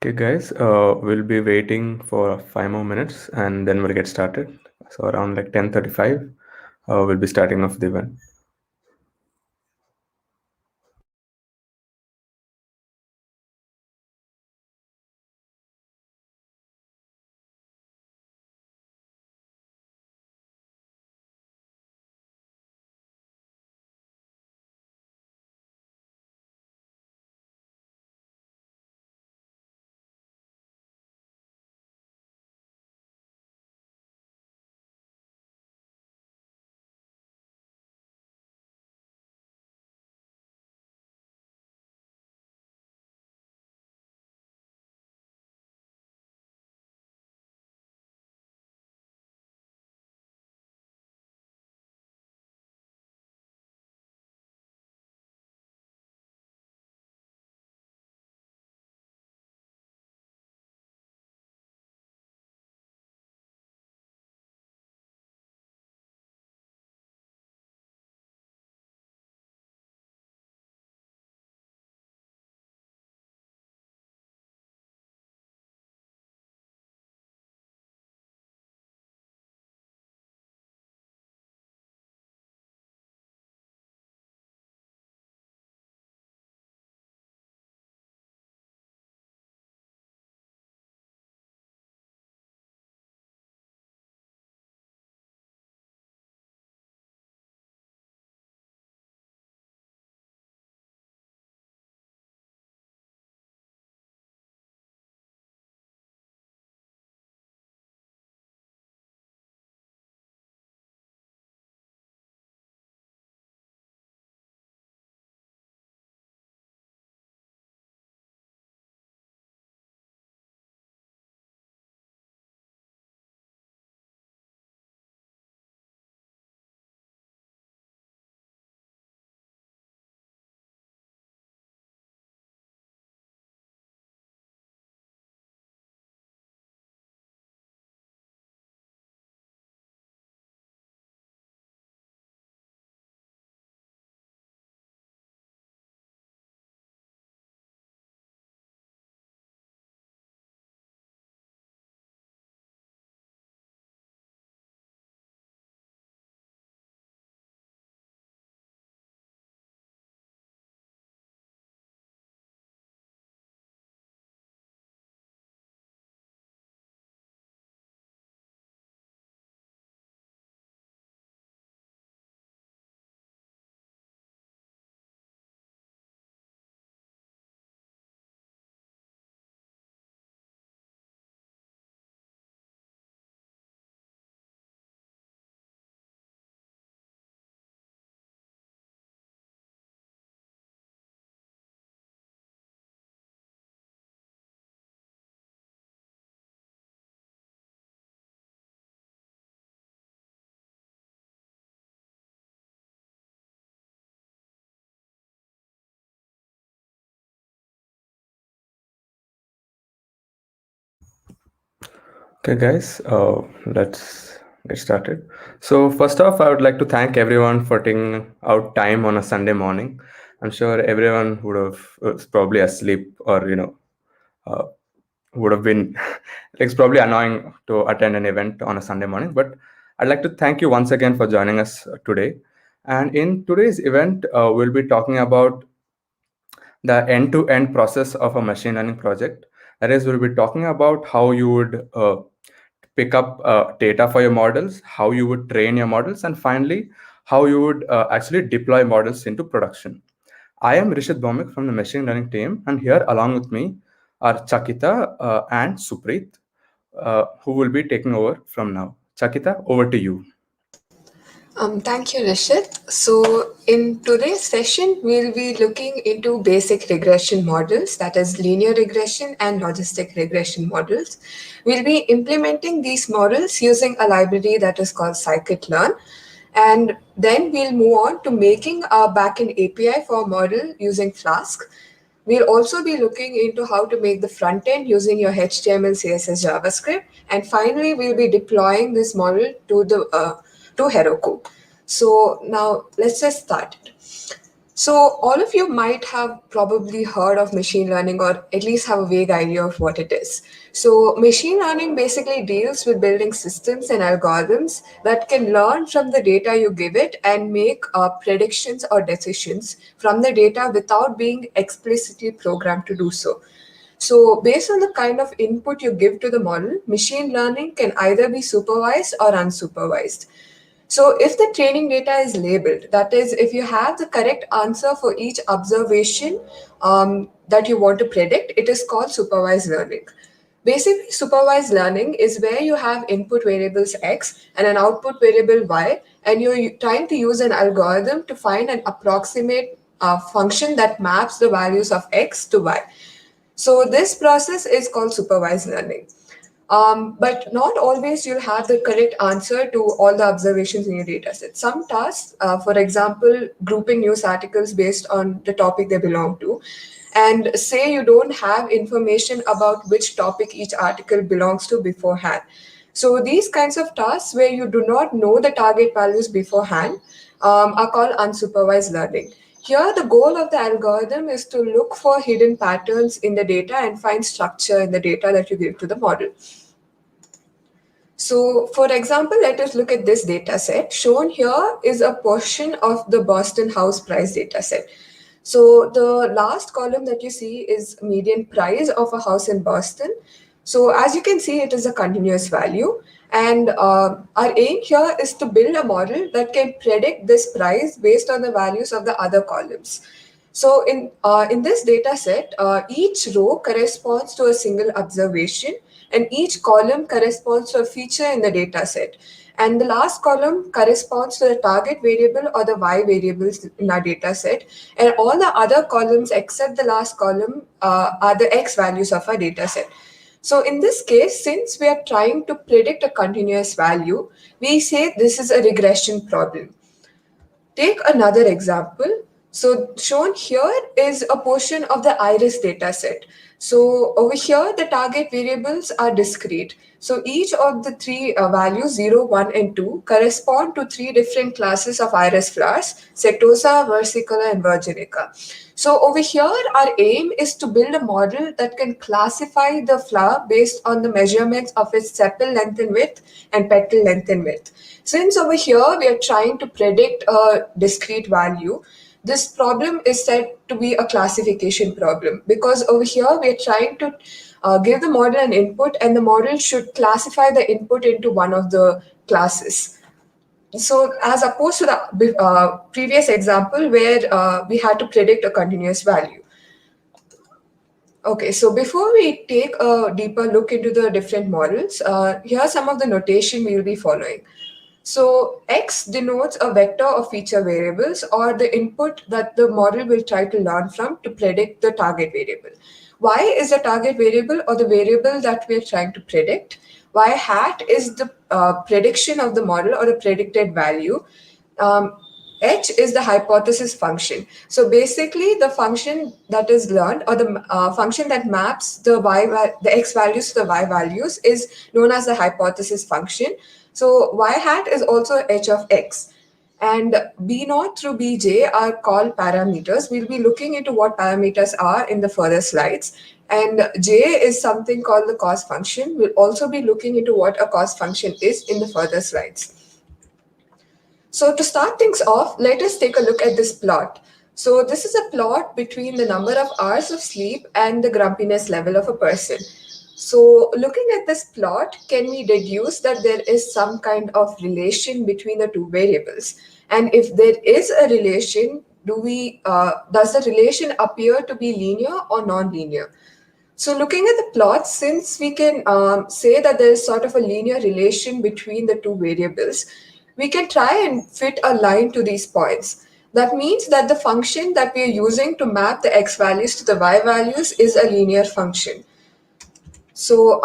Okay, guys, we'll be waiting for 5 more minutes and then we'll get started. So around like 10:35, we'll be starting off the event. Okay, guys, let's get started. So first off, I would like to thank everyone for taking out time on a Sunday morning. I'm sure everyone would have was probably asleep or uh, would have been it's probably annoying to attend an event on a Sunday morning. But I'd like to thank you once again for joining us today. And in today's event, we'll be talking about the end-to-end process of a machine learning project. That is, we'll be talking about how you would pick up data for your models, how you would train your models, and finally, how you would actually deploy models into production. I am Rishit Bhaumik from the machine learning team, and here along with me are Chakita and Supreet, who will be taking over from now. Chakita, over to you. Thank you, Rishit. So, in today's session, we'll be looking into basic regression models, that is, linear regression and logistic regression models. We'll be implementing these models using a library that is called scikit-learn. And then we'll move on to making a backend API for a model using Flask. We'll also be looking into how to make the front end using your HTML, CSS, JavaScript, and finally we'll be deploying this model to Heroku. So now let's just start it. So, all of you might have probably heard of machine learning or at least have a vague idea of what it is. So, machine learning basically deals with building systems and algorithms that can learn from the data you give it and make predictions or decisions from the data without being explicitly programmed to do so. So, based on the kind of input you give to the model, machine learning can either be supervised or unsupervised. So if the training data is labeled, that is, if you have the correct answer for each observation that you want to predict, it is called supervised learning. Basically, supervised learning is where you have input variables X and an output variable Y, and you're trying to use an algorithm to find an approximate function that maps the values of X to Y. So this process is called supervised learning. But not always you'll have the correct answer to all the observations in your data set. Some tasks, for example, grouping news articles based on the topic they belong to, and say you don't have information about which topic each article belongs to beforehand. So these kinds of tasks where you do not know the target values beforehand are called unsupervised learning. Here, the goal of the algorithm is to look for hidden patterns in the data and find structure in the data that you give to the model. So, for example, let us look at this data set. Shown here is a portion of the Boston house price data set. So, the last column that you see is median price of a house in Boston. So, as you can see, it is a continuous value. And our aim here is to build a model that can predict this price based on the values of the other columns. So in this data set, each row corresponds to a single observation and each column corresponds to a feature in the data set. And the last column corresponds to the target variable or the Y variables in our data set. And all the other columns except the last column are the X values of our data set. So in this case, since we are trying to predict a continuous value, we say this is a regression problem. Take another example. So shown here is a portion of the iris dataset. So over here, the target variables are discrete. So each of the three values, 0, 1, and 2, correspond to three different classes of iris flowers, setosa, versicolor, and virginica. So over here, our aim is to build a model that can classify the flower based on the measurements of its sepal length and width and petal length and width. Since over here we are trying to predict a discrete value, this problem is said to be a classification problem because over here we are trying to give the model an input and the model should classify the input into one of the classes. So as opposed to the previous example where we had to predict a continuous value. Okay, so before we take a deeper look into the different models, here are some of the notation we will be following. So X denotes a vector of feature variables or the input that the model will try to learn from to predict the target variable. Y is the target variable or the variable that we are trying to predict. Y hat is the prediction of the model or the predicted value. H is the hypothesis function. So basically, the function that is learned or the function that maps the x values to the y values is known as the hypothesis function. So y hat is also h of x. And b naught through bj are called parameters. We'll be looking into what parameters are in the further slides. And j is something called the cost function. We'll also be looking into what a cost function is in the further slides. So to start things off, let us take a look at this plot. So this is a plot between the number of hours of sleep and the grumpiness level of a person. So looking at this plot, can we deduce that there is some kind of relation between the two variables? And if there is a relation, does the relation appear to be linear or non-linear? So looking at the plot, since we can say that there is sort of a linear relation between the two variables, we can try and fit a line to these points. That means that the function that we are using to map the x values to the y values is a linear function. So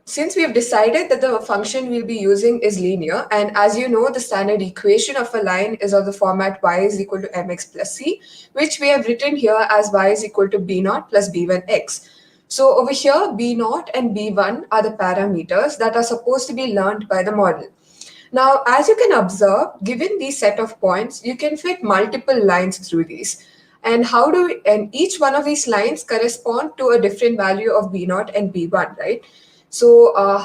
since we have decided that the function we'll be using is linear, and as you know, the standard equation of a line is of the format y is equal to mx plus c, which we have written here as y is equal to b naught plus b1x. So over here, b naught and b1 are the parameters that are supposed to be learned by the model. Now, as you can observe, given these set of points, you can fit multiple lines through these. And and each one of these lines correspond to a different value of B0 and B1, right? So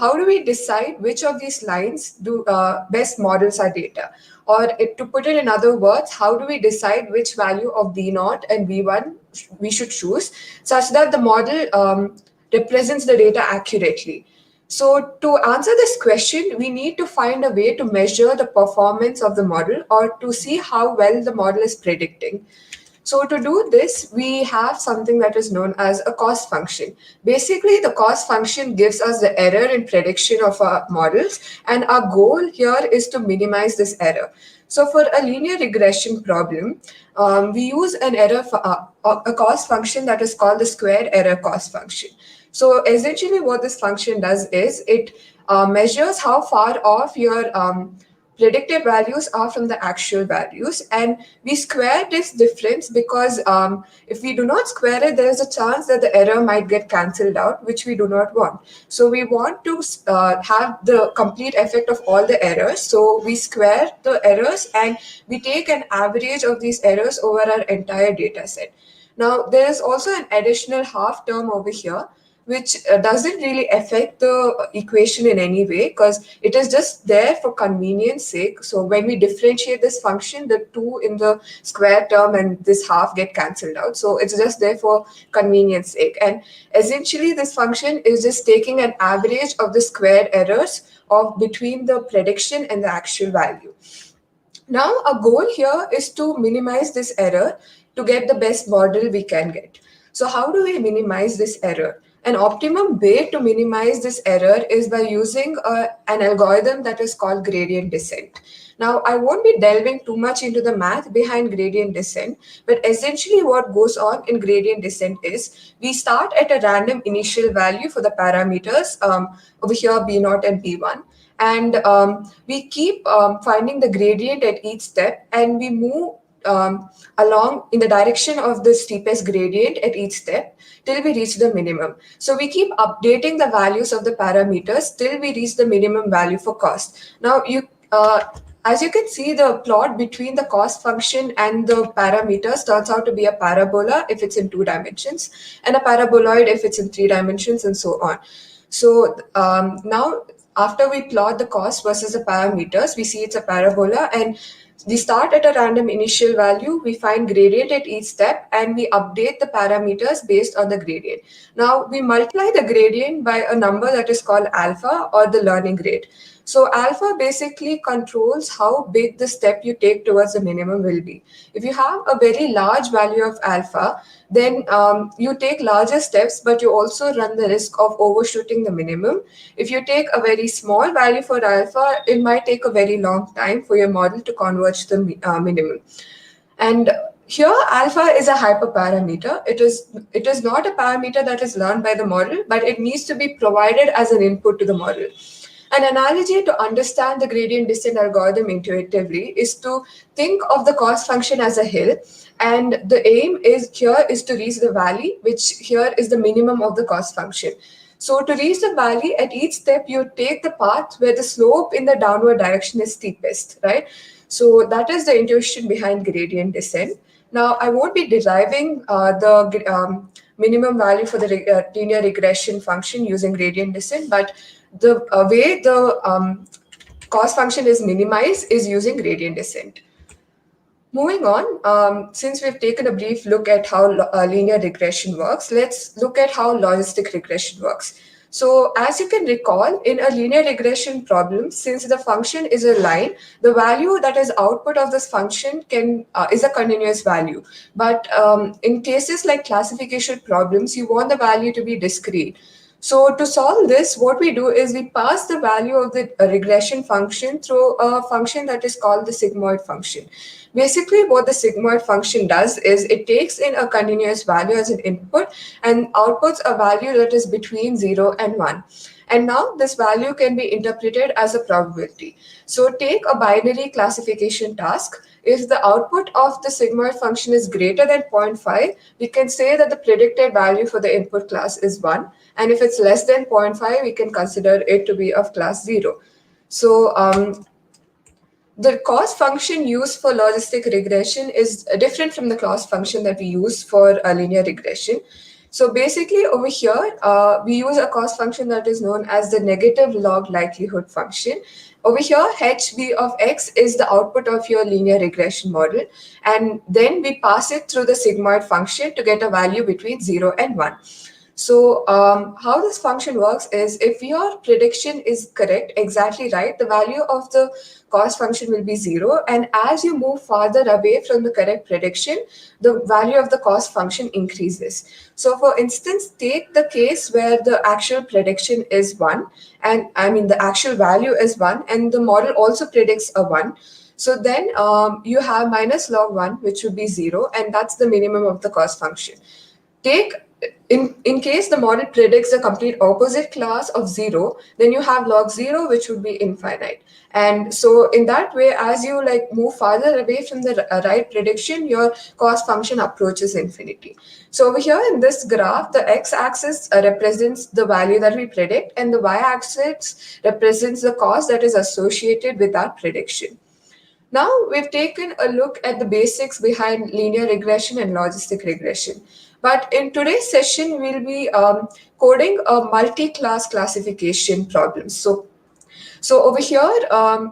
how do we decide which of these lines do best models our data? To put it in other words, how do we decide which value of B0 and B1 we should choose such that the model represents the data accurately? So to answer this question, we need to find a way to measure the performance of the model or to see how well the model is predicting. So to do this, we have something that is known as a cost function. Basically, the cost function gives us the error in prediction of our models, and our goal here is to minimize this error. So for a linear regression problem, we use a cost function that is called the square error cost function. So essentially what this function does is it measures how far off your predicted values are from the actual values, and we square this difference because if we do not square it, there is a chance that the error might get cancelled out, which we do not want. So we want to have the complete effect of all the errors, so we square the errors and we take an average of these errors over our entire data set. Now there is also an additional half term over here which doesn't really affect the equation in any way because it is just there for convenience sake. So when we differentiate this function, the 2 in the square term and this half get cancelled out. So it's just there for convenience sake. And essentially this function is just taking an average of the square errors of between the prediction and the actual value. Now, our goal here is to minimize this error to get the best model we can get. So how do we minimize this error? An optimum way to minimize this error is by using an algorithm that is called gradient descent. Now, I won't be delving too much into the math behind gradient descent, but essentially what goes on in gradient descent is we start at a random initial value for the parameters over here B0 and B1, and we keep finding the gradient at each step, and we move along in the direction of the steepest gradient at each step till we reach the minimum. So we keep updating the values of the parameters till we reach the minimum value for cost. Now as you can see, the plot between the cost function and the parameters turns out to be a parabola if it's in 2 dimensions and a paraboloid if it's in 3 dimensions, and so on. So now after we plot the cost versus the parameters, we see it's a parabola, and we start at a random initial value, we find gradient at each step, and we update the parameters based on the gradient. Now, we multiply the gradient by a number that is called alpha, or the learning rate. So alpha basically controls how big the step you take towards the minimum will be. If you have a very large value of alpha, then you take larger steps, but you also run the risk of overshooting the minimum. If you take a very small value for alpha, it might take a very long time for your model to converge the minimum. And here, alpha is a hyperparameter. It is not a parameter that is learned by the model, but it needs to be provided as an input to the model. An analogy to understand the gradient descent algorithm intuitively is to think of the cost function as a hill, and the aim is to reach the valley, which here is the minimum of the cost function. So to reach the valley, at each step, you take the path where the slope in the downward direction is steepest, right? So that is the intuition behind gradient descent. Now, I won't be deriving the minimum value for the linear regression function using gradient descent, but the way the cost function is minimized is using gradient descent. Moving on, since we've taken a brief look at how linear regression works, let's look at how logistic regression works. So as you can recall, in a linear regression problem, since the function is a line, the value that is output of this function is a continuous value. But in cases like classification problems, you want the value to be discrete. So to solve this, what we do is we pass the value of the regression function through a function that is called the sigmoid function. Basically, what the sigmoid function does is it takes in a continuous value as an input and outputs a value that is between 0 and 1. And now this value can be interpreted as a probability. So take a binary classification task. If the output of the sigmoid function is greater than 0.5, we can say that the predicted value for the input class is 1. And if it's less than 0.5, we can consider it to be of class 0. So the cost function used for logistic regression is different from the cost function that we use for a linear regression. So basically over here, we use a cost function that is known as the negative log likelihood function. Over here, hv of x is the output of your linear regression model. And then we pass it through the sigmoid function to get a value between 0 and 1. So how this function works is if your prediction is correct, exactly right, the value of the cost function will be 0. And as you move farther away from the correct prediction, the value of the cost function increases. So for instance, take the case where the actual prediction is 1, and I mean the actual value is 1, and the model also predicts a 1. So then you have minus log 1, which would be 0, and that's the minimum of the cost function. Take in case the model predicts the complete opposite class of 0, then you have log 0, which would be infinite. And so in that way, as you like move farther away from the right prediction, your cost function approaches infinity. So over here in this graph, the x-axis represents the value that we predict, and the y-axis represents the cost that is associated with our prediction. Now we've taken a look at the basics behind linear regression and logistic regression. But in today's session, we'll be coding a multi-class classification problem. So over here,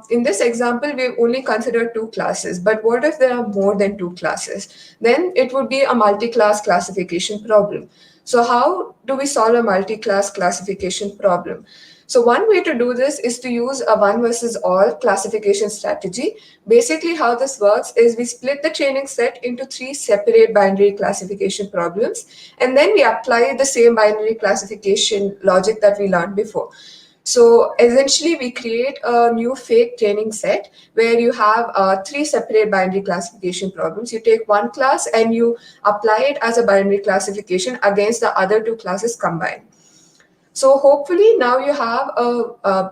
in this example, we've only considered 2 classes. But what if there are more than 2 classes? Then it would be a multi-class classification problem. So how do we solve a multi-class classification problem? So one way to do this is to use a one versus all classification strategy. Basically, how this works is we split the training set into 3 separate binary classification problems, and then we apply the same binary classification logic that we learned before. So essentially, we create a new fake training set where you have 3 separate binary classification problems. You take one class and you apply it as a binary classification against the other 2 classes combined. So hopefully now you have a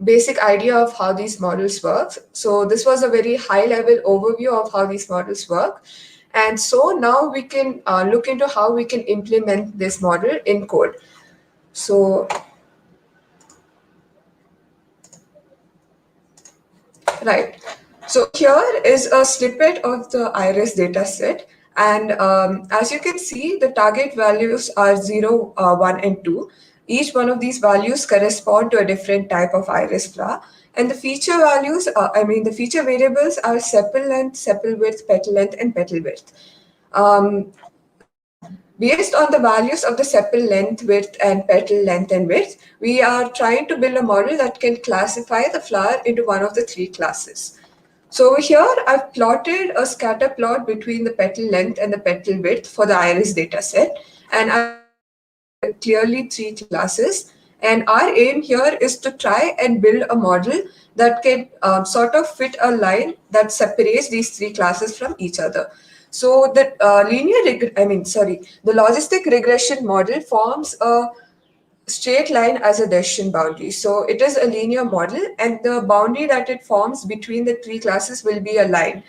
basic idea of how these models work. So this was a very high level overview of how these models work. And so now we can look into how we can implement this model in code. So, right. So here is a snippet of the iris data set. And as you can see, the target values are 0, 1, and 2. Each one of these values correspond to a different type of iris flower. And the feature values, the feature variables are sepal length, sepal width, petal length, and petal width. Based on the values of the sepal length, width, and petal length and width, we are trying to build a model that can classify the flower into one of the 3 classes. So over here, I've plotted a scatter plot between the petal length and the petal width for the iris data set. And I've clearly 3 classes. And our aim here is to try and build a model that can sort of fit a line that separates these 3 classes from each other. So the the logistic regression model forms a straight line as a decision boundary. So it is a linear model, and the boundary that it forms between the 3 classes will be a line.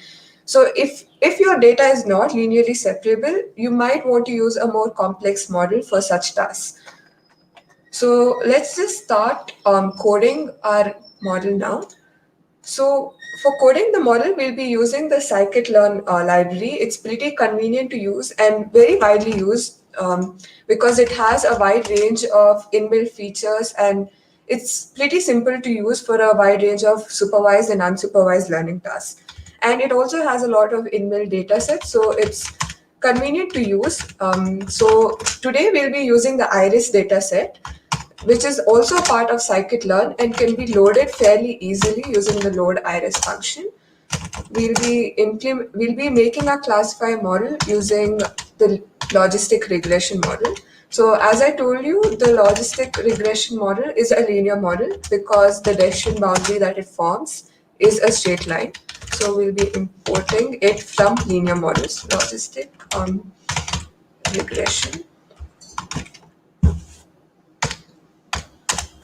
So if your data is not linearly separable, you might want to use a more complex model for such tasks. So let's just start coding our model now. So for coding the model, we'll be using the scikit-learn library. It's pretty convenient to use and very widely used because it has a wide range of inbuilt features, and it's pretty simple to use for a wide range of supervised and unsupervised learning tasks. And it also has a lot of inbuilt data sets, so it's convenient to use. So today we'll be using the iris data set, which is also part of scikit-learn and can be loaded fairly easily using the load iris function. We'll be making a classify model using the logistic regression model. So as I told you, the logistic regression model is a linear model because the decision boundary that it forms is a straight line. So we'll be importing it from linear models, logistic regression.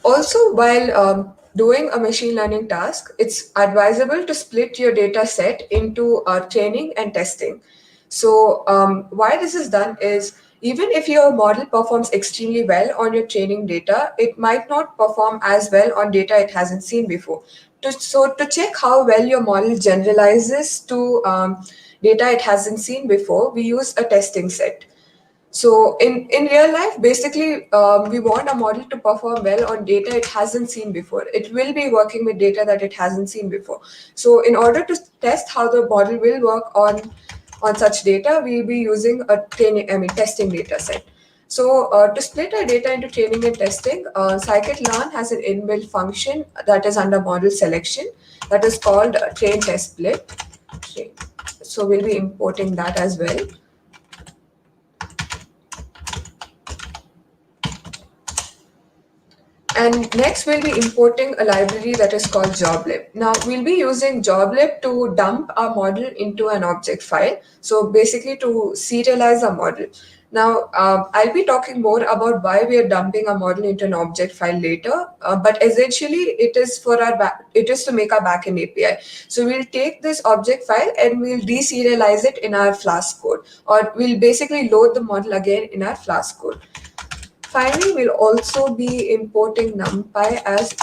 Also, while doing a machine learning task, it's advisable to split your data set into training and testing. So why this is done is, even if your model performs extremely well on your training data, it might not perform as well on data it hasn't seen before. to check how well your model generalizes to data it hasn't seen before, we use a testing set. So in real life, basically, we want a model to perform well on data it hasn't seen before. It will be working with data that it hasn't seen before. So in order to test how the model will work on such data, we'll be using a testing data set. So to split our data into training and testing, scikit-learn has an inbuilt function that is under model selection that is called train test split. So we'll be importing that as well. And next we'll be importing a library that is called joblib. Now we'll be using joblib to dump our model into an object file. So basically to serialize our model. Now I'll be talking more about why we are dumping a model into an object file later, but essentially it is to make our backend API. So we'll take this object file and we'll deserialize it in our Flask code, or we'll basically load the model again in our Flask code. Finally, we'll also be importing NumPy as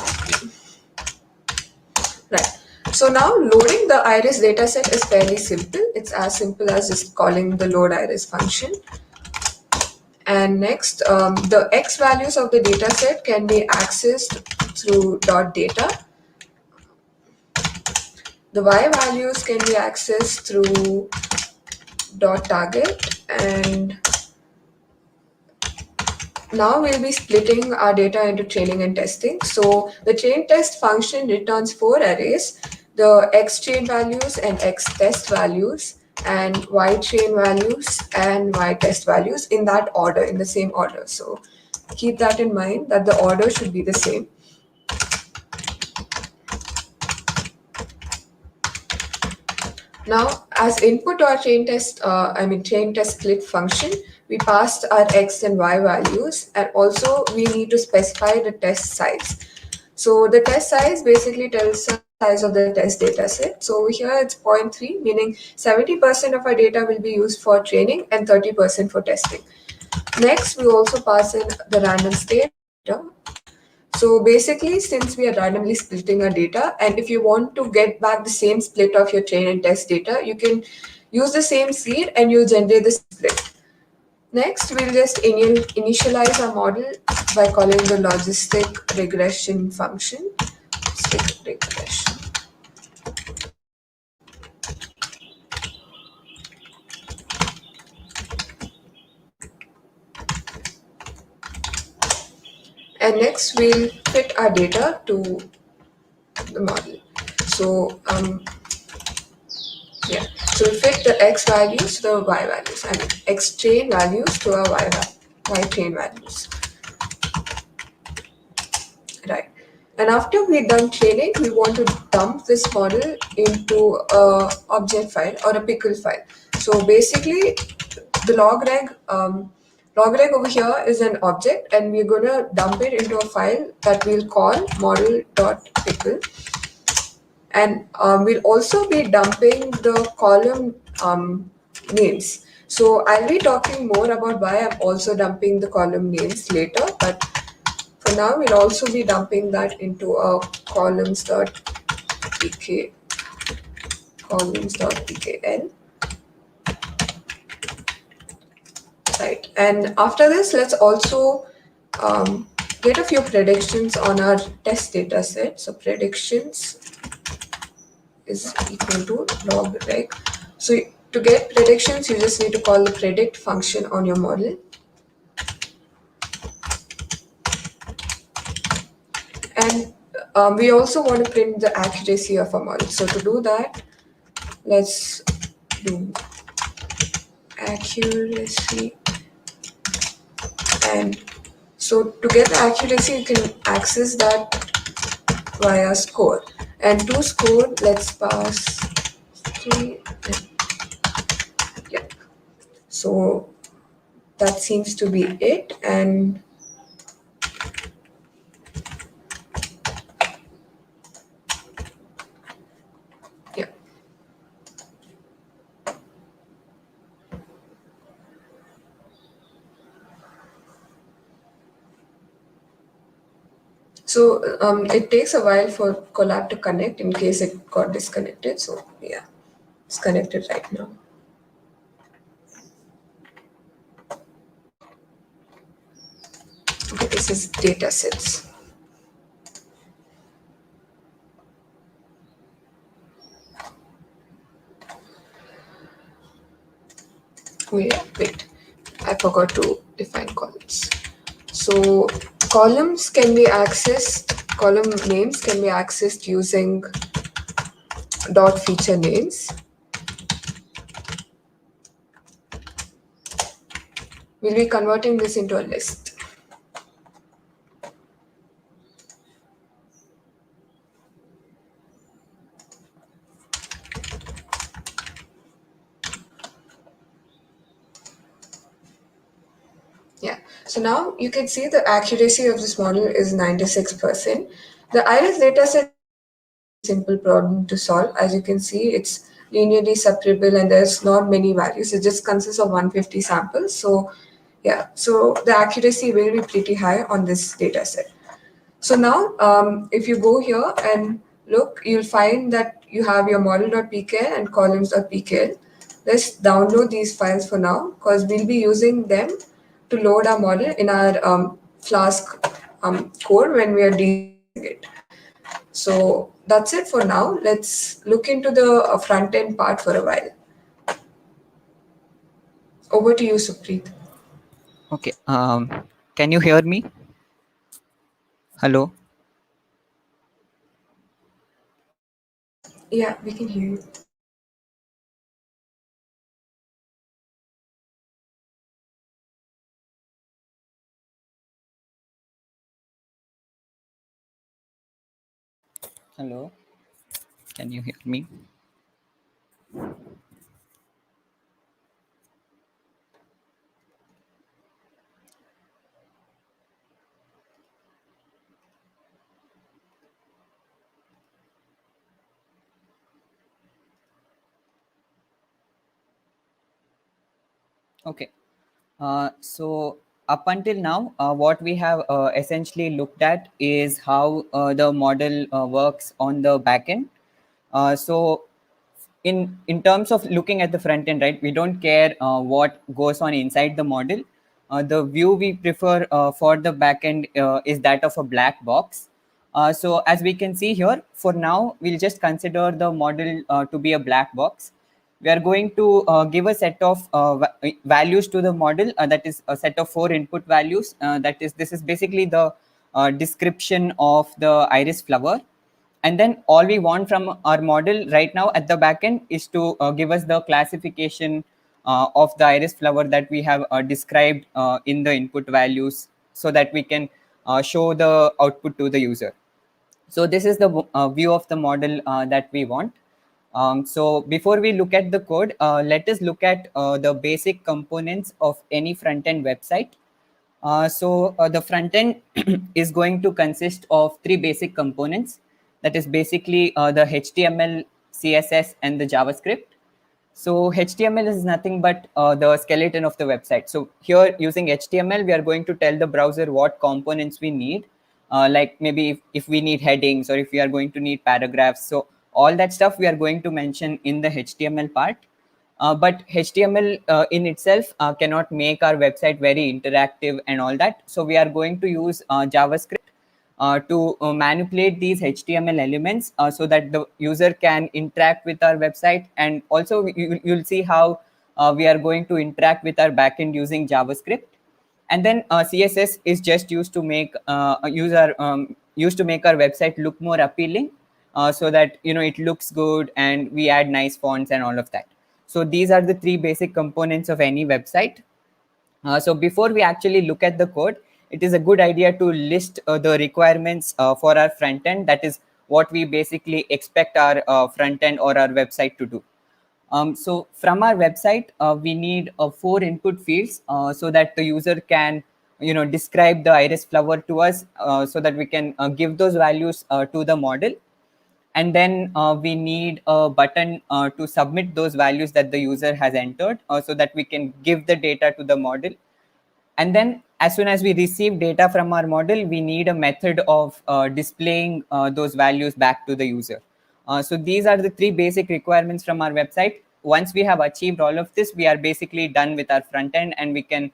right. So now loading the iris dataset is fairly simple. It's as simple as just calling the load iris function. And next, the X values of the dataset can be accessed through .data. The Y values can be accessed through .target, and now we'll be splitting our data into training and testing. So the train test function returns 4 arrays, the X train values and X test values, and Y train values and Y test values in that order, in the same order. So keep that in mind that the order should be the same. Now, as input to our train test split function, we passed our X and Y values, and also we need to specify the test size. So the test size basically tells the size of the test data set. So here it's 0.3, meaning 70% of our data will be used for training and 30% for testing. Next, we also pass in the random state data. So basically, since we are randomly splitting our data, and if you want to get back the same split of your train and test data, you can use the same seed and you'll generate the split. Next, we'll just initialize our model by calling the logistic regression function. Logistic regression. And next, we'll fit our data to the model. So so we fit the X values to the Y values, and X train values to our Y train values. Right. And after we're done training, we want to dump this model into a object file or a pickle file. So basically, the logreg over here is an object, and we're going to dump it into a file that we'll call model.pickle. And we'll also be dumping the column names. So I'll be talking more about why I'm also dumping the column names later, but for now we'll also be dumping that into a columns.pkl. Right, and after this, let's also get a few predictions on our test data set. So predictions is equal to logreg. So to get predictions, you just need to call the predict function on your model. And we also want to print the accuracy of our model. So to do that, let's do accuracy. And so to get the accuracy, you can access that via score. And to score, let's pass 3. Yeah. So that seems to be it. And yeah. So it takes a while for Collab to connect in case it got disconnected. So yeah, it's connected right now. Okay, this is data sets. Wait, I forgot to define columns. So columns can be accessed, column names can be accessed using dot feature names. We'll be converting this into a list. Yeah, so now you can see the accuracy of this model is 96%. The iris dataset is actually a very simple problem to solve. As you can see, it's linearly separable and there's not many values. It just consists of 150 samples. So yeah, so the accuracy will be pretty high on this dataset. So now, if you go here and look, you'll find that you have your model.pkl and columns.pkl. Let's download these files for now because we'll be using them to load our model in our Flask code when we are debugging it. So that's it for now. Let's look into the front end part for a while. Over to you, Supreet. Okay. Can you hear me? Hello. Yeah, we can hear you. Hello. Can you hear me? Okay. So up until now, what we have essentially looked at is how the model works on the backend. So in terms of looking at the front end, right, we don't care what goes on inside the model. The view we prefer for the backend is that of a black box. So as we can see here, for now we'll just consider the model to be a black box. We are going to give a set of values to the model, that is a set of 4 input values. That is, this is basically the description of the iris flower. And then all we want from our model right now at the backend is to give us the classification of the iris flower that we have described in the input values, so that we can show the output to the user. So this is the view of the model that we want. So before we look at the code, let us look at the basic components of any front-end website. So the front end is going to consist of 3 basic components. That is basically the HTML, CSS, and the JavaScript. So HTML is nothing but the skeleton of the website. So here, using HTML, we are going to tell the browser what components we need, like maybe if we need headings or if we are going to need paragraphs. So all that stuff we are going to mention in the HTML part. But HTML in itself cannot make our website very interactive and all that. So we are going to use JavaScript to manipulate these HTML elements so that the user can interact with our website. And also you'll see how we are going to interact with our backend using JavaScript. And then CSS is just used to make used to make our website look more appealing, so that it looks good and we add nice fonts and all of that. So these are the 3 basic components of any website. So before we actually look at the code, it is a good idea to list the requirements for our front end. That is what we basically expect our front end or our website to do. So from our website, we need 4 input fields so that the user can describe the iris flower to us, so that we can give those values to the model. And then we need a button to submit those values that the user has entered, so that we can give the data to the model. And then as soon as we receive data from our model, we need a method of displaying those values back to the user. So these are the three basic requirements from our website. Once we have achieved all of this, we are basically done with our front end, and we can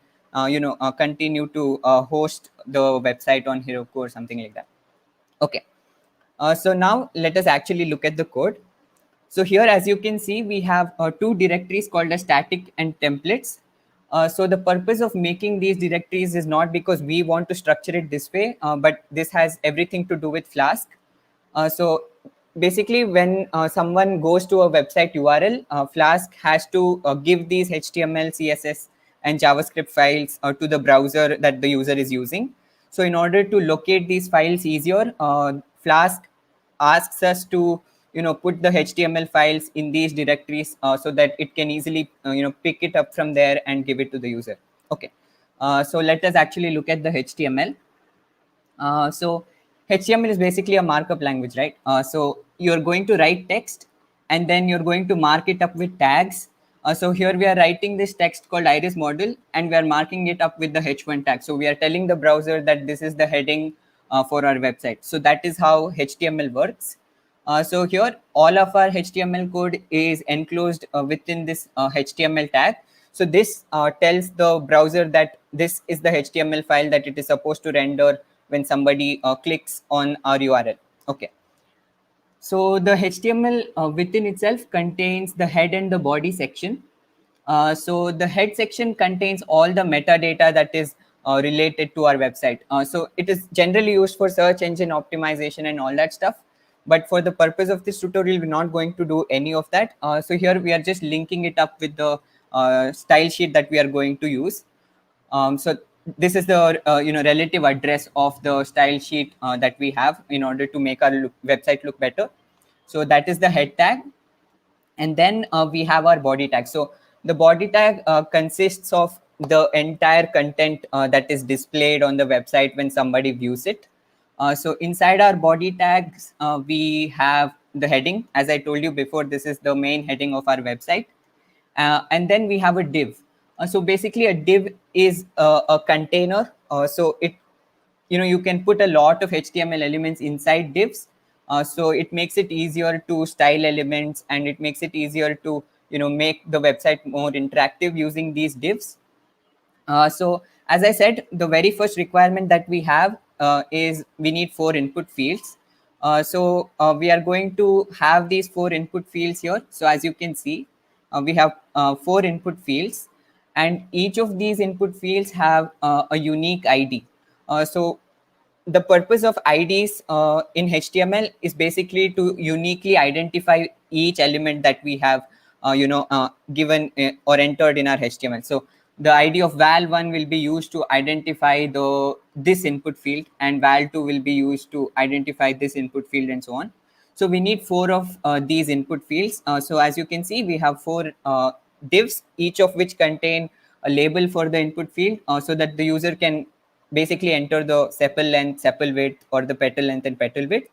continue to host the website on Heroku or something like that. Okay. So now let us actually look at the code. So here, as you can see, we have two directories called as static and templates. So the purpose of making these directories is not because we want to structure it this way, but this has everything to do with Flask. So basically, when someone goes to a website URL, Flask has to give these HTML, CSS, and JavaScript files to the browser that the user is using. So in order to locate these files easier, Flask asks us to put the HTML files in these directories so that it can easily pick it up from there and give it to the user. Okay, so let us actually look at the HTML. So HTML is basically a markup language, right? So you're going to write text, and then you're going to mark it up with tags. So here we are writing this text called iris model, and we are marking it up with the h1 tag. So we are telling the browser that this is the heading for our website. So that is how HTML works. So here all of our HTML code is enclosed within this HTML tag. So this tells the browser that this is the HTML file that it is supposed to render when somebody clicks on our URL. Okay. So the HTML within itself contains the head and the body section. So the head section contains all the metadata that is related to our website. So it is generally used for search engine optimization and all that stuff. But for the purpose of this tutorial, we're not going to do any of that. So here we are just linking it up with the style sheet that we are going to use. So this is the relative address of the style sheet that we have in order to make our website look better. So that is the head tag, and then we have our body tag. So the body tag consists of the entire content that is displayed on the website when somebody views it. So inside our body tags, we have the heading. As I told you before, this is the main heading of our website. And then we have a div. So basically a div is a container. So it, you can put a lot of HTML elements inside divs. So it makes it easier to style elements, and it makes it easier to make the website more interactive using these divs. So as I said, the very first requirement that we have is we need 4 input fields. So we are going to have these 4 input fields here. So as you can see, we have 4 input fields, and each of these input fields have a unique ID. So the purpose of IDs in HTML is basically to uniquely identify each element that we have given or entered in our HTML. So the ID of val1 will be used to identify this input field, and val2 will be used to identify this input field, and so on. So we need 4 of these input fields. So as you can see, we have 4 divs, each of which contain a label for the input field, so that the user can basically enter the sepal length, sepal width, or the petal length and petal width.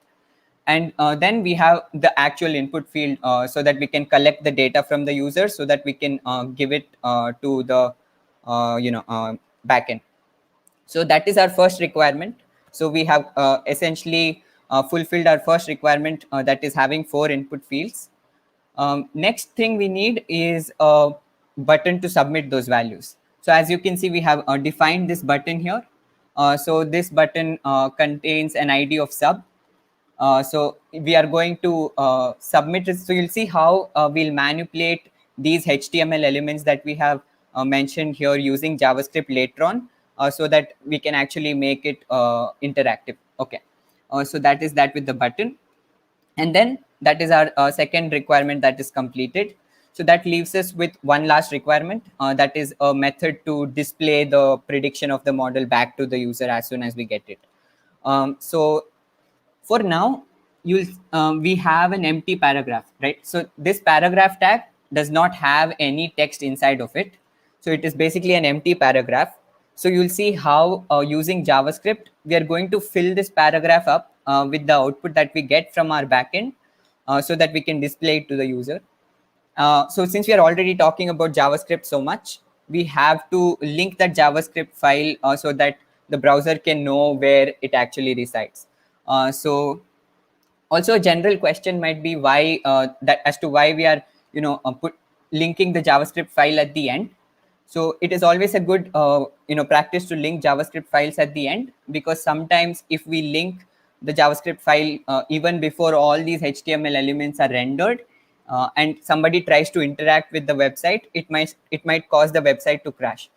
And then we have the actual input field, so that we can collect the data from the user, so that we can give it to the backend. So that is our first requirement. So we have essentially fulfilled our first requirement, that is having 4 input fields. Next thing we need is a button to submit those values. So as you can see, we have defined this button here. So this button contains an ID of sub. So we are going to submit it. So you'll see how we'll manipulate these HTML elements that we have mentioned here using JavaScript later on, so that we can actually make it interactive. Okay. So that is that with the button. And then that is our second requirement that is completed. So that leaves us with one last requirement, that is a method to display the prediction of the model back to the user as soon as we get it. So for now, we have an empty paragraph, right? So this paragraph tag does not have any text inside of it. So it is basically an empty paragraph. So you'll see how using JavaScript, we are going to fill this paragraph up with the output that we get from our backend, so that we can display it to the user. So since we are already talking about JavaScript so much, we have to link that JavaScript file so that the browser can know where it actually resides. So also a general question might be why that as to why we are linking the JavaScript file at the end. So it is always a good practice to link JavaScript files at the end, because sometimes if we link the JavaScript file even before all these HTML elements are rendered, and somebody tries to interact with the website, it might cause the website to crash.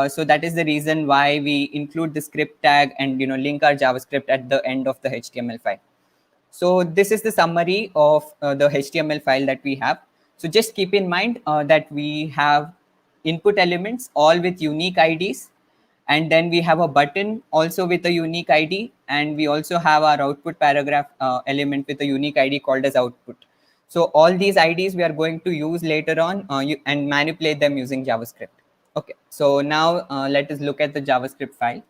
So that is the reason why we include the script tag and link our JavaScript at the end of the HTML file. So this is the summary of the HTML file that we have. So just keep in mind that we have input elements all with unique IDs, and then we have a button also with a unique ID, and we also have our output paragraph element with a unique ID called as output. So all these IDs we are going to use later on and manipulate them using JavaScript. Okay, so now let us look at the JavaScript file.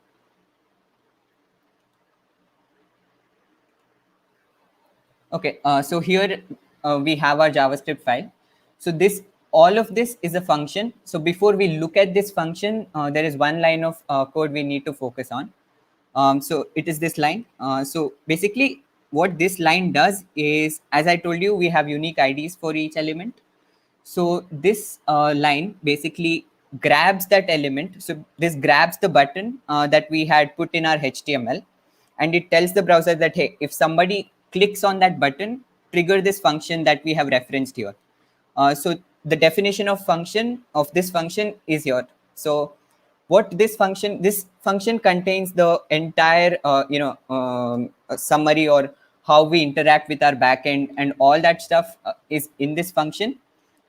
Okay, so here we have our JavaScript file. So all of this is a function. So before we look at this function, there is one line of code we need to focus on. So it is this line. So basically what this line does is, as I told you, we have unique IDs for each element. So this line basically grabs that element. So this grabs the button that we had put in our HTML, and it tells the browser that, hey, if somebody clicks on that button, trigger this function that we have referenced here. So the definition of this function is here. So what this function contains the entire summary, or how we interact with our backend, and all that stuff is in this function.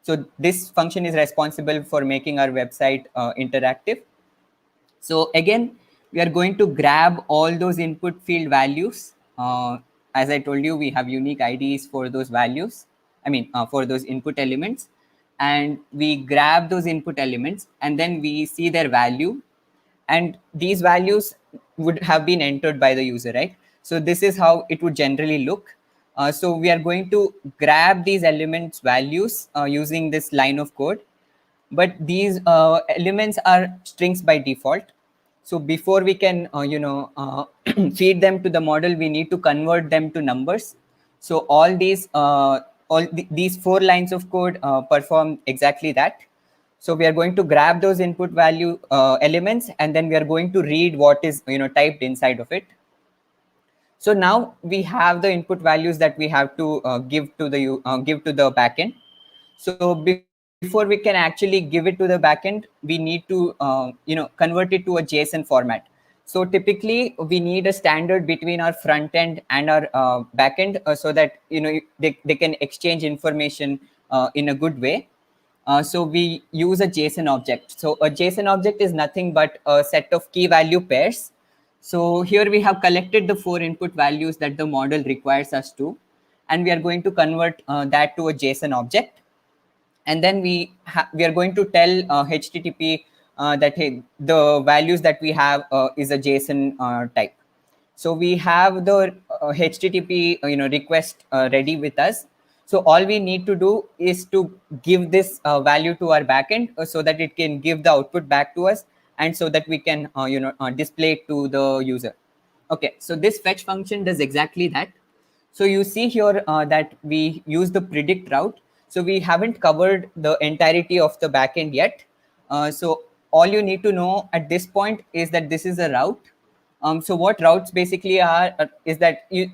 So this function is responsible for making our website interactive. So again, we are going to grab all those input field values. As I told you, we have unique IDs for those values. For those input elements, and we grab those input elements, and then we see their value, and these values would have been entered by the user, right? So this is how it would generally look. So we are going to grab these elements values using this line of code, but these elements are strings by default. So before we can feed them to the model, we need to convert them to numbers. So these 4 lines of code perform exactly that. So we are going to grab those input value elements, and then we are going to read what is typed inside of it. So now we have the input values that we have to give to the backend. So before we can actually give it to the backend, we need to convert it to a JSON format. So typically we need a standard between our front end and our backend so that they can exchange information in a good way. So we use a JSON object. So a JSON object is nothing but a set of key value pairs. So here we have collected the 4 input values that the model requires us to, and we are going to convert that to a JSON object. And then we are going to tell HTTP that, hey, the values that we have is a JSON type. So we have the HTTP request ready with us. So all we need to do is to give this value to our backend so that it can give the output back to us, and so that we can display it to the user. Okay, so this fetch function does exactly that. So you see here that we use the predict route. So we haven't covered the entirety of the backend yet. So all you need to know at this point is that this is a route. So what routes basically are is that you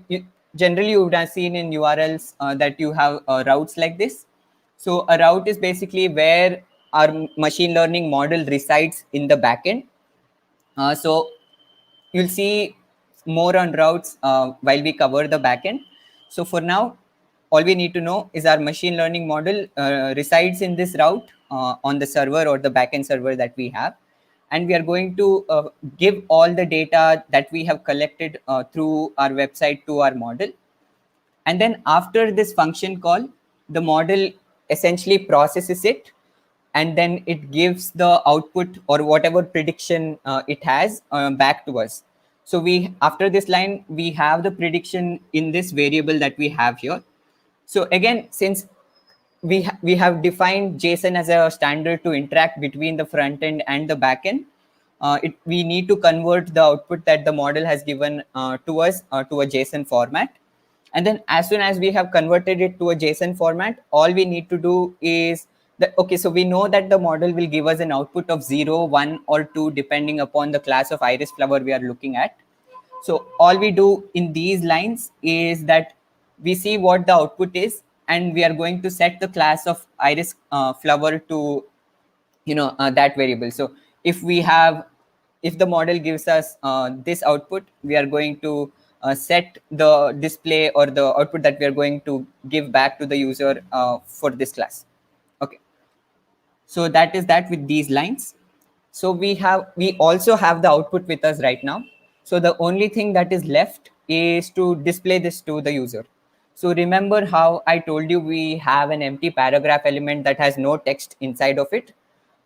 generally you would have seen in URLs that you have routes like this. So a route is basically where our machine learning model resides in the backend. So you'll see more on routes while we cover the backend. So for now, all we need to know is our machine learning model resides in this route on the server or the backend server that we have. And we are going to give all the data that we have collected through our website to our model. And then after this function call, the model essentially processes it, and then it gives the output or whatever prediction it has back to us. So after this line, we have the prediction in this variable that we have here. So again, since we have defined JSON as a standard to interact between the front end and the back end. We need to convert the output that the model has given to us to a JSON format. And then as soon as we have converted it to a JSON format, all we need to do is that, okay, so we know that the model will give us an output of 0, 1, or 2, depending upon the class of iris flower we are looking at. So all we do in these lines is that we see what the output is, and we are going to set the class of iris flower to that variable. So if the model gives us this output, we are going to set the display or the output that we are going to give back to the user for this class. Okay, so that is that with these lines. So we also have the output with us right now. So the only thing that is left is to display this to the user. So remember how I told you we have an empty paragraph element that has no text inside of it.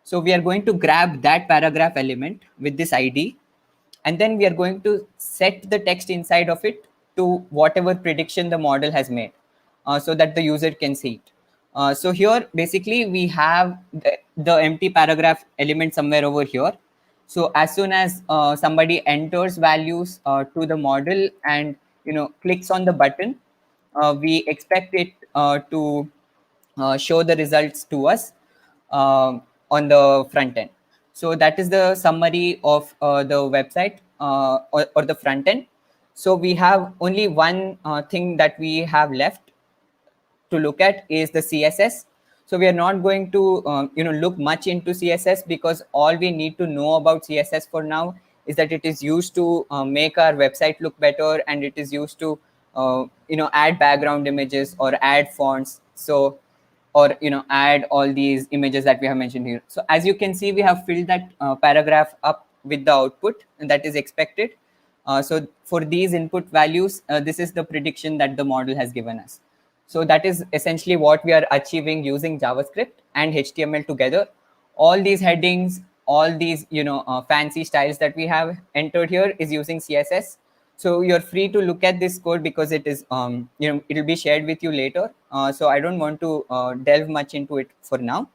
So we are going to grab that paragraph element with this ID, and then we are going to set the text inside of it to whatever prediction the model has made, so that the user can see it. So here basically we have the empty paragraph element somewhere over here. So as soon as somebody enters values to the model and clicks on the button, we expect it to show the results to us on the front end. So that is the summary of the website or the front end. So we have only one thing that we have left to look at is the CSS. So we are not going to look much into CSS, because all we need to know about CSS for now is that it is used to make our website look better, and it is used to add background images or add fonts. So or add all these images that we have mentioned here. So as you can see, we have filled that paragraph up with the output that is expected. So for these input values, this is the prediction that the model has given us. So that is essentially what we are achieving using JavaScript and HTML together. All these headings, all these fancy styles that we have entered here is using CSS. So you're free to look at this code, because it is it will be shared with you later. So I don't want to delve much into it for now.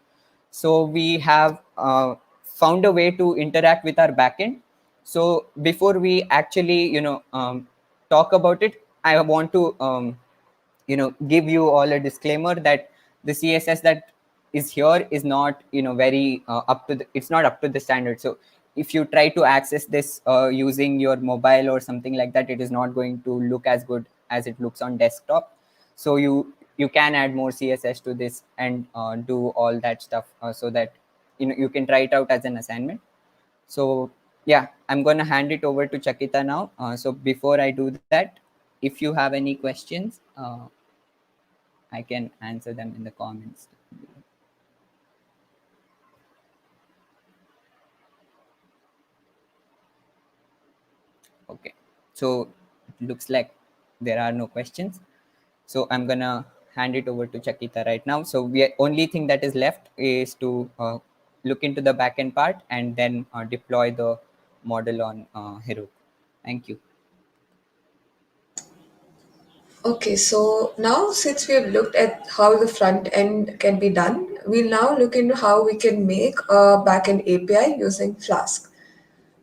So we have found a way to interact with our backend. So before we actually talk about it, I want to give you all a disclaimer that the CSS that is here is not very it's not up to the standard. So if you try to access this using your mobile or something like that, it is not going to look as good as it looks on desktop. So you can add more CSS to this and do all that stuff so that you can try it out as an assignment. So yeah, I'm going to hand it over to Chakita now. So before I do that, if you have any questions, I can answer them in the comments. Okay, so it looks like there are no questions. So I'm gonna hand it over to Chakita right now. So only thing that is left is to look into the backend part and then deploy the model on Heroku. Thank you. Okay, so now since we have looked at how the front end can be done, we'll now look into how we can make a backend API using Flask.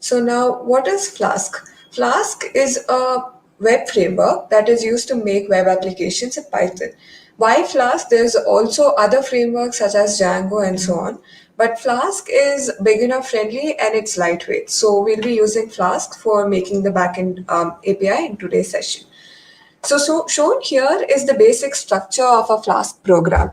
So now, what is Flask? Flask is a web framework that is used to make web applications in Python. Why Flask? There's also other frameworks such as Django and so on, but Flask is beginner friendly and it's lightweight. So we'll be using Flask for making the backend API in today's session. So shown here is the basic structure of a Flask program.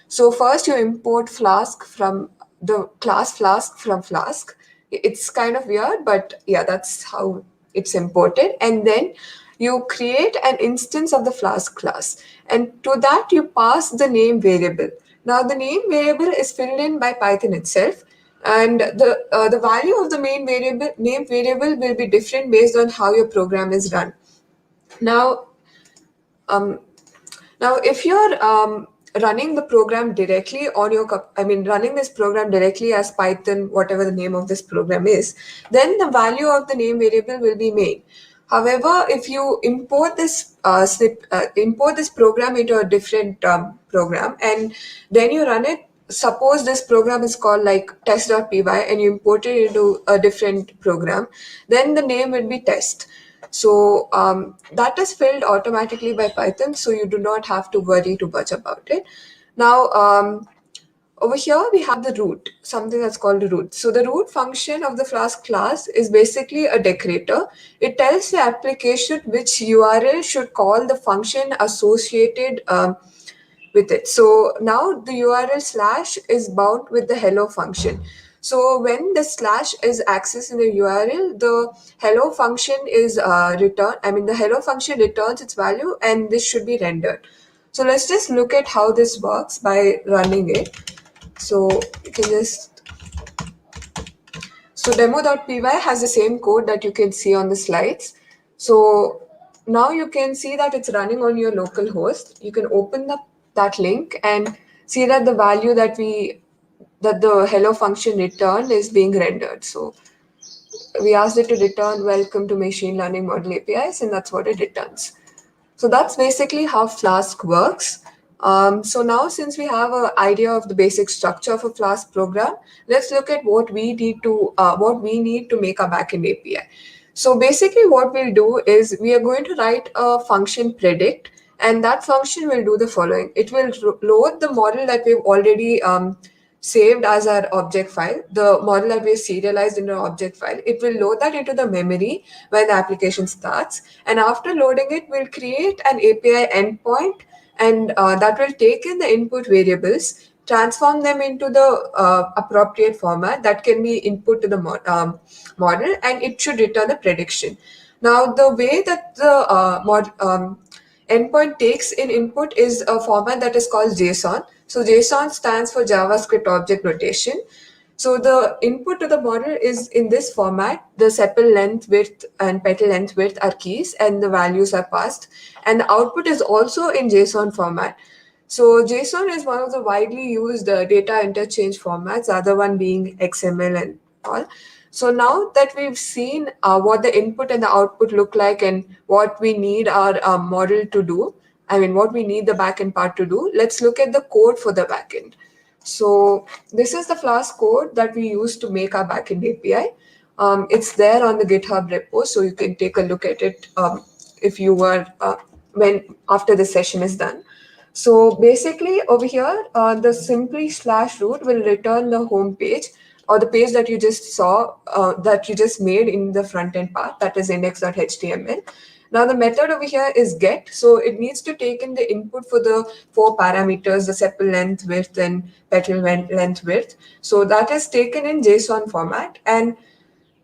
So first you import Flask from the class Flask from Flask. It's kind of weird, but yeah, that's how it's imported. And then you create an instance of the Flask class. And to that you pass the name variable. Now the name variable is filled in by Python itself. And the value of the name variable will be different based on how your program is run. Now if you're running the program directly on running this program directly as Python, whatever the name of this program is, then the value of the name variable will be main. However, if you import this import this program into a different program and then you run it, suppose this program is called like test.py and you import it into a different program, then the name will be test. So that is filled automatically by Python, so you do not have to worry too much about it. Now, over here, we have the root, something that's called a root. So the root function of the Flask class is basically a decorator. It tells the application which URL should call the function associated with it. So now the URL slash is bound with the hello function. So when the slash is accessed in the URL, the hello function is the hello function returns its value and this should be rendered. So let's just look at how this works by running it. So you can just, so demo.py has the same code that you can see on the slides. So now you can see that it's running on your local host. You can open that link and see that the value that the hello function returned is being rendered. So we asked it to return welcome to machine learning model APIs, and that's what it returns. So that's basically how Flask works. So now, since we have an idea of the basic structure of a Flask program, let's look at what we need to make our backend API. So basically, what we'll do is we are going to write a function predict, and that function will do the following. It will load the model that we've already saved as our object file, the model that we serialized in our object file. It will load that into the memory when the application starts. And after loading it, we'll create an API endpoint, and that will take in the input variables, transform them into the appropriate format that can be input to the model, and it should return a prediction. Now, the way that the endpoint takes in input is a format that is called JSON. So JSON stands for JavaScript Object Notation. So the input to the model is in this format. The sepal length, width, and petal length, width are keys, and the values are passed. And the output is also in JSON format. So JSON is one of the widely used data interchange formats, the other one being XML and all. So now that we've seen what the input and the output look like and what we need our model to do, what we need the backend part to do, let's look at the code for the backend. So this is the Flask code that we use to make our backend API. It's there on the GitHub repo, so you can take a look at it if you were after the session is done. So basically over here, the simply /root will return the home page or the page that you just saw, that you just made in the front end part, that is index.html. Now the method over here is get, so it needs to take in the input for the 4 parameters, the sepal length, width, and petal length, width. So that is taken in JSON format. And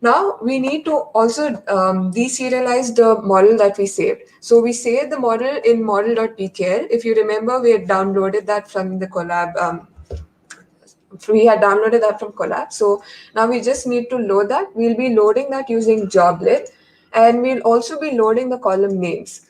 now we need to also deserialize the model that we saved. So we saved the model in model.pkl. If you remember, we had downloaded that from the Colab. We had downloaded that from Colab. So now we just need to load that. We'll be loading that using joblet, and we'll also be loading the column names.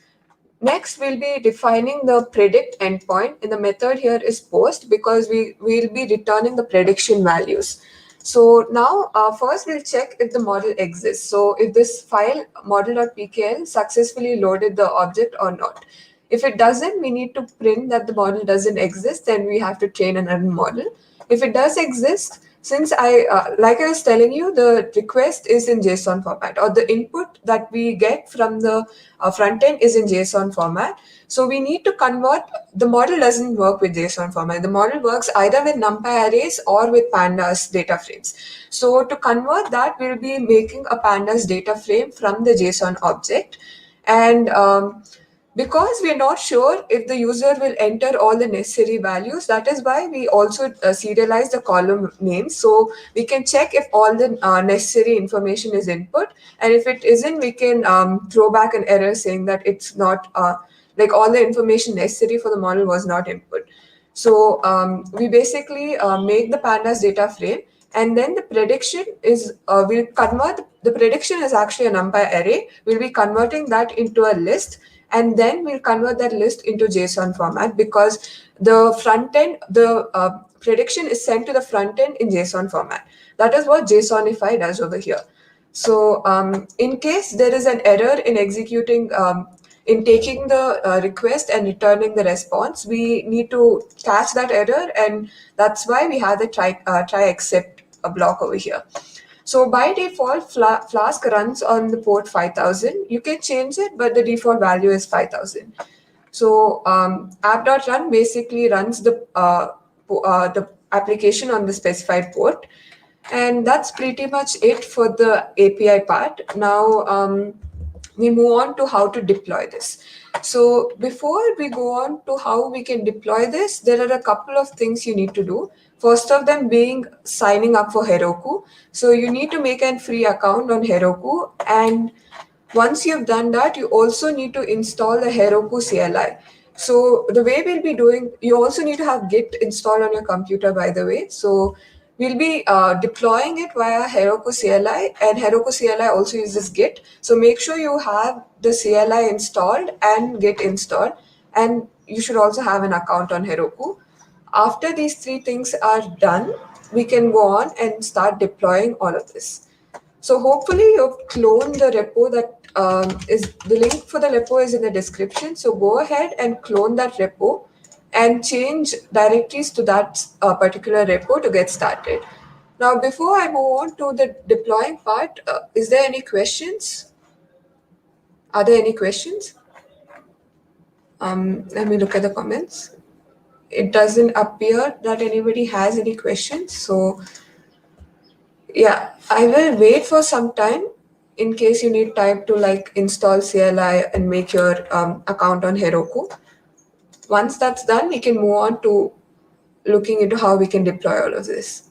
Next, we'll be defining the predict endpoint, and the method here is post because we will be returning the prediction values. So now first we'll check if the model exists. So if this file model.pkl successfully loaded the object or not. If it doesn't, we need to print that the model doesn't exist, then we have to train another model. If it does exist, since like I was telling you, the request is in JSON format, or the input that we get from the front end is in JSON format. So we need to convert, the model doesn't work with JSON format. The model works either with NumPy arrays or with pandas data frames. So to convert that, we'll be making a pandas data frame from the JSON object. And because we are not sure if the user will enter all the necessary values, that is why we also serialize the column names. So we can check if all the necessary information is input. And if it isn't, we can throw back an error saying that it's not, like all the information necessary for the model was not input. So we basically make the pandas data frame. And then the prediction is, we'll convert, the prediction is actually a NumPy array. We'll be converting that into a list. And then we'll convert that list into JSON format because the front end, the prediction is sent to the front end in JSON format. That is what JSONify does over here. So in case there is an error in executing, in taking the request and returning the response, we need to catch that error, and that's why we have the try except a block over here. So by default, Flask runs on the port 5000. You can change it, but the default value is 5000. So app.run basically runs the application on the specified port. And that's pretty much it for the API part. Now we move on to how to deploy this. So before we go on to how we can deploy this, there are a couple of things you need to do. First of them being signing up for Heroku. So you need to make a free account on Heroku, and once you've done that, you also need to install the Heroku CLI. So the way we'll be doing, you also need to have Git installed on your computer, by the way. So we'll be deploying it via Heroku CLI, and Heroku CLI also uses Git. So make sure you have the CLI installed and Git installed, and you should also have an account on Heroku. After these three things are done, we can go on and start deploying all of this. So hopefully you've cloned the repo that is the link for the repo is in the description. So go ahead and clone that repo and change directories to that particular repo to get started. Now, before I move on to the deploying part, is there any questions? Are there any questions? Let me look at the comments. It doesn't appear that anybody has any questions. So yeah, I will wait for some time in case you need time to like install CLI and make your account on Heroku. Once that's done, we can move on to looking into how we can deploy all of this.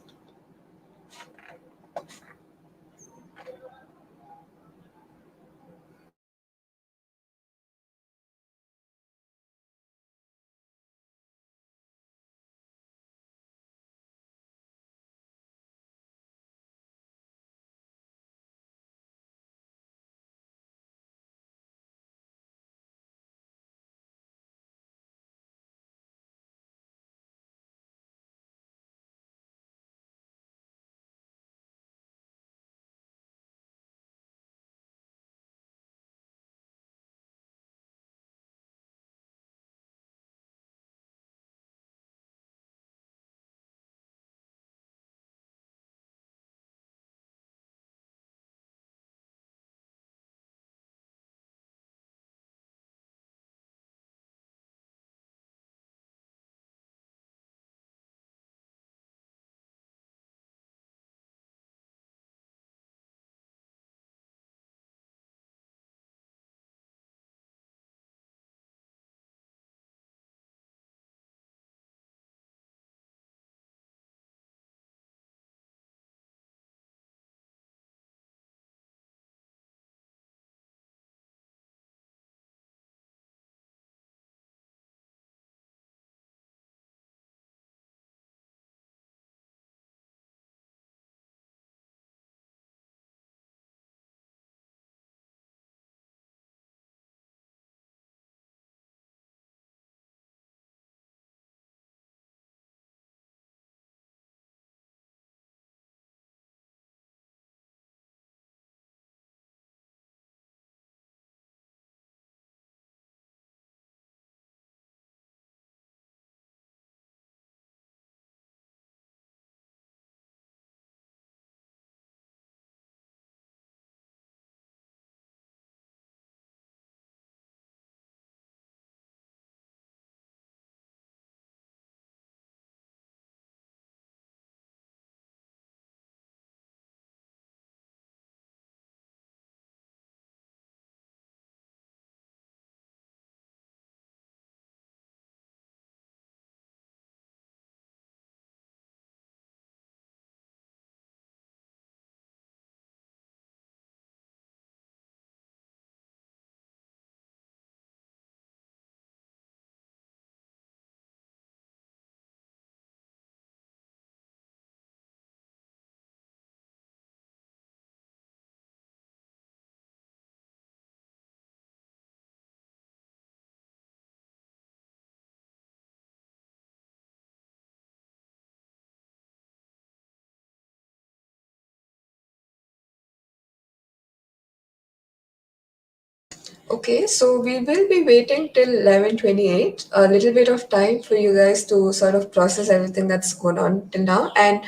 Okay, so we will be waiting till 11:28, a little bit of time for you guys to sort of process everything that's gone on till now. And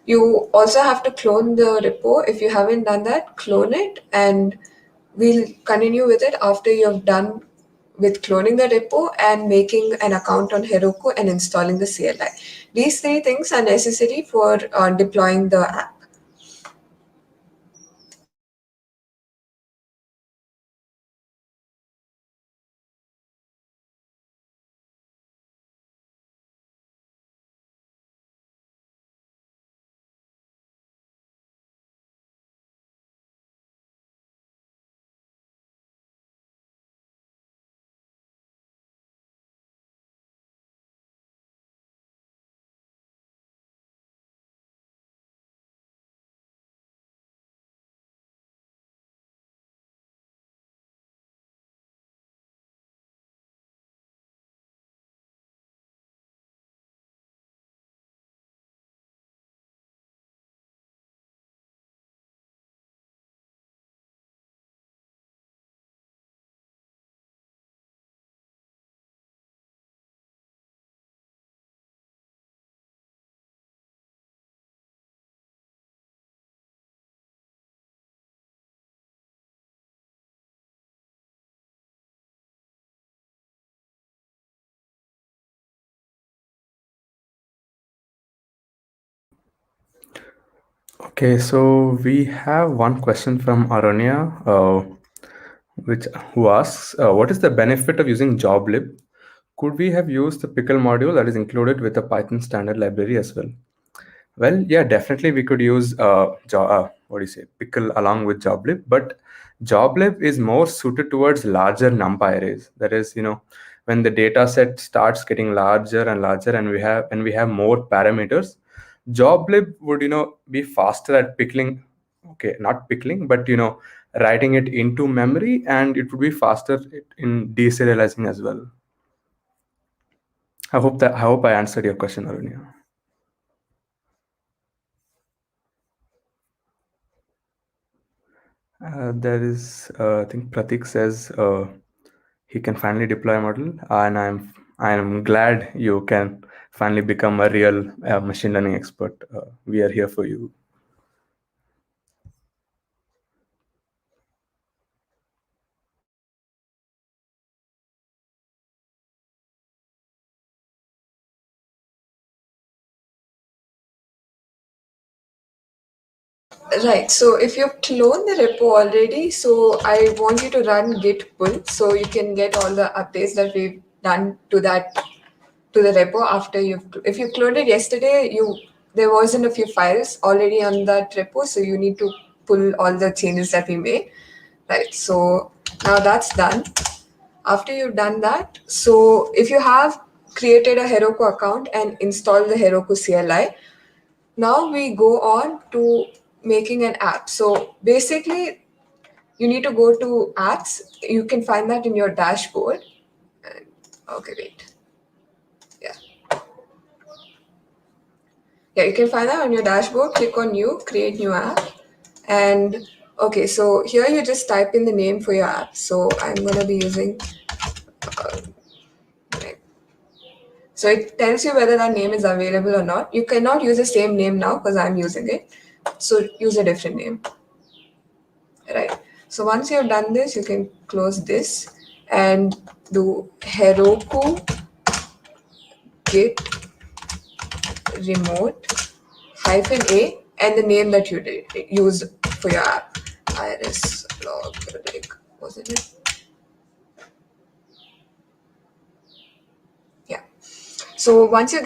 you also have to clone the repo. If you haven't done that, clone it, and we'll continue with it after you've done with cloning the repo and making an account on Heroku and installing the CLI. These three things are necessary for deploying the app. Okay, so we have one question from Aronya, which who asks, "What is the benefit of using joblib? Could we have used the pickle module that is included with the Python standard library as well?" Well, yeah, definitely we could use what do you say, pickle along with joblib, but joblib is more suited towards larger numpy arrays. That is, when the data set starts getting larger and larger, and we have more parameters, joblib would be faster at pickling. Okay, not pickling, but writing it into memory, and it would be faster in deserializing as well. I hope I answered your question, Arunya. There is, I think Pratik says he can finally deploy a model, and I'm glad you can finally become a real machine learning expert. We are here for you. Right. So if you've cloned the repo already, so I want you to run git pull so you can get all the updates that we've done to the repo after if you cloned it yesterday, there wasn't a few files already on that repo, so you need to pull all the changes that we made. Right. So now that's done. After you've done that, so if you have created a Heroku account and installed the Heroku CLI, now we go on to making an app. So basically, you need to go to apps. You can find that in your dashboard. Okay, wait. Yeah. Yeah, you can find that on your dashboard. Click on new, create new app. And okay, so here you just type in the name for your app. So I'm going to be using. So it tells you whether that name is available or not. You cannot use the same name now because I'm using it. So use a different name. Right. So once you've done this, you can close this and do Heroku git remote -a and the name that you did use for your app. Iris log rig, wasn't it? Yeah. So once you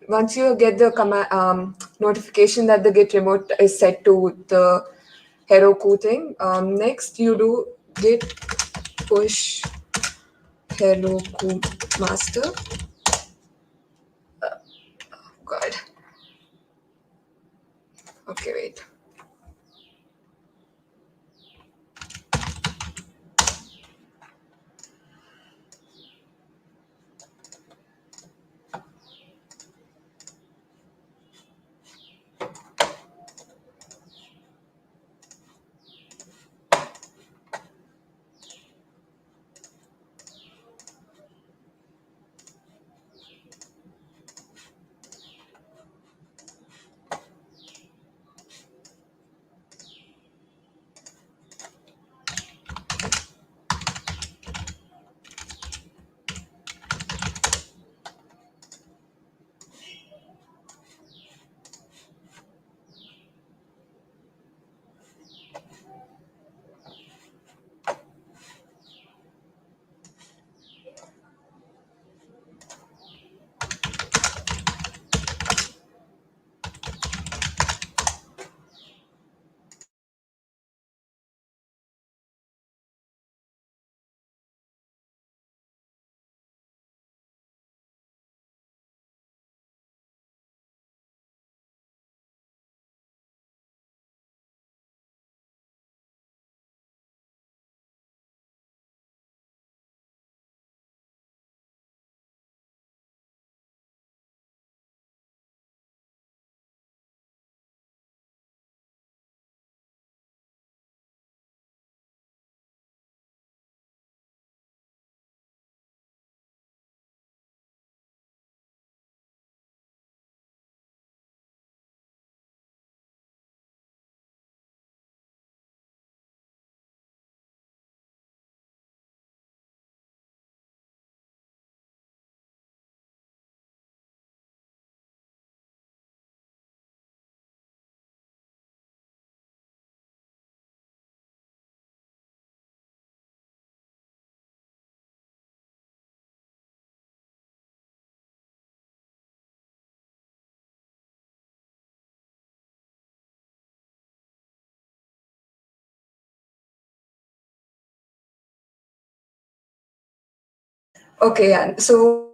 once you get the command notification that the git remote is set to the Heroku thing, next you do git push Heroku master. God. Okay, wait. Okay, yeah. So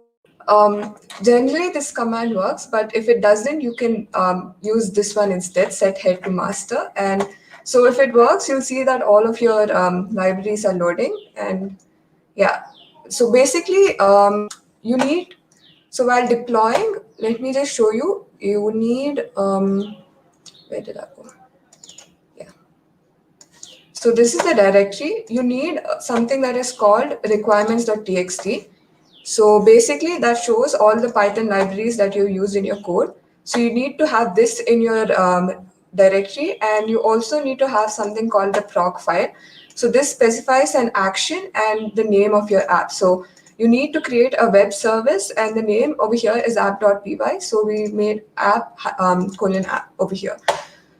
generally this command works, but if it doesn't, you can use this one instead, set head to master. And so if it works, you'll see that all of your libraries are loading. And yeah, so basically you need, so while deploying, let me just show you, you need, where did I go? Yeah. So this is the directory. You need something that is called requirements.txt. So basically that shows all the Python libraries that you use in your code. So you need to have this in your directory, and you also need to have something called the proc file. So this specifies an action and the name of your app. So you need to create a web service, and the name over here is app.py. So we made app colon app over here.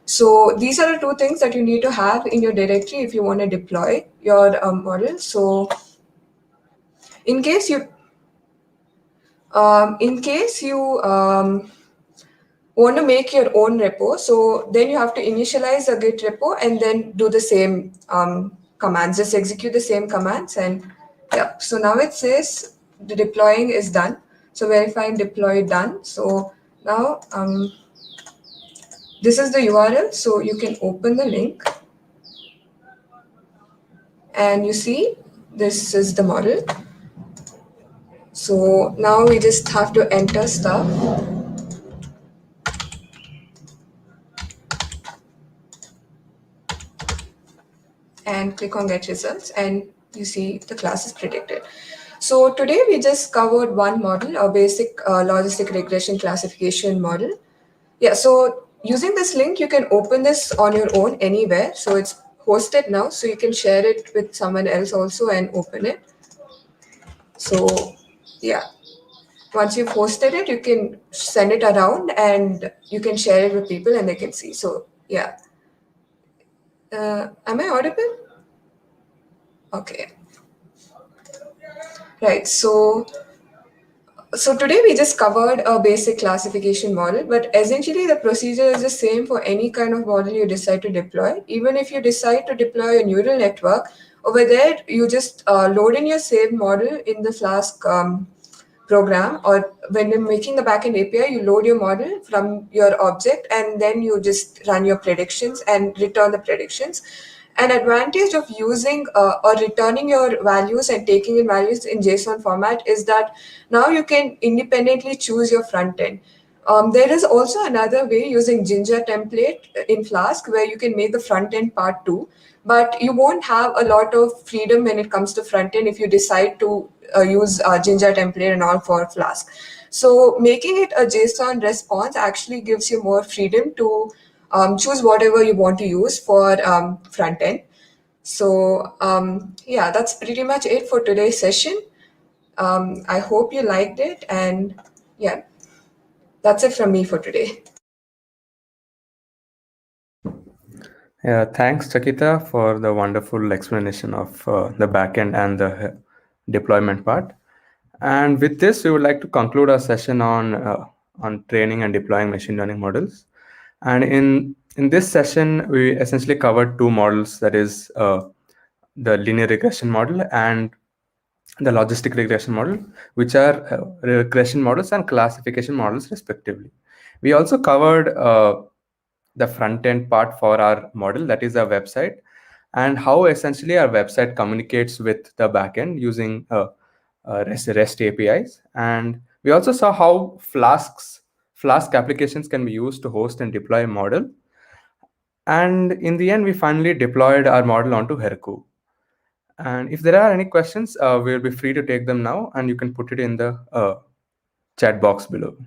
So these are the two things that you need to have in your directory if you want to deploy your model. So in case you want to make your own repo, so then you have to initialize a Git repo and then do the same commands, just execute the same commands. And yeah, so now it says the deploying is done. So verifying deploy done. So now this is the URL. So you can open the link and you see this is the model. So now we just have to enter stuff. And click on get results, and you see the class is predicted. So today we just covered one model, a basic logistic regression classification model. Yeah, so using this link, you can open this on your own anywhere. So it's hosted now, so you can share it with someone else also and open it. So yeah, once you've hosted it, you can send it around and you can share it with people and they can see. So yeah, am I audible? Okay, right. So today we just covered a basic classification model, but essentially the procedure is the same for any kind of model you decide to deploy. Even if you decide to deploy a neural network, over there you just load in your saved model in the Flask program, or when you're making the backend API, you load your model from your object and then you just run your predictions and return the predictions. An advantage of using or returning your values and taking in values in JSON format is that now you can independently choose your front end. There is also another way using Ginger template in Flask where you can make the front end part too, but you won't have a lot of freedom when it comes to front end if you decide to use Ginger template and all for Flask. So making it a JSON response actually gives you more freedom to choose whatever you want to use for front end. So yeah, that's pretty much it for today's session. I hope you liked it, and yeah, that's it from me for today. Yeah, thanks, Chakita, for the wonderful explanation of the backend and the deployment part. And with this, we would like to conclude our session on training and deploying machine learning models. And in this session, we essentially covered two models, that is the linear regression model and the logistic regression model, which are regression models and classification models respectively. We also covered the front end part for our model, that is our website, and how essentially our website communicates with the backend using REST APIs. And we also saw how Flask applications can be used to host and deploy a model. And in the end, we finally deployed our model onto Heroku. And if there are any questions, we'll be free to take them now, and you can put it in the chat box below.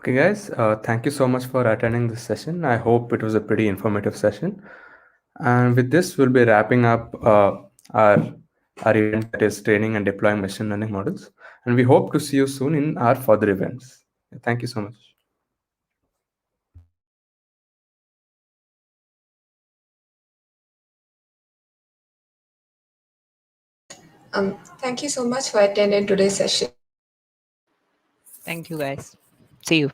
Okay, guys, thank you so much for attending this session. I hope it was a pretty informative session. And with this, we'll be wrapping up our our event, that is training and deploying machine learning models. And we hope to see you soon in our further events. Thank you so much. Thank you so much for attending today's session. Thank you, guys. See you.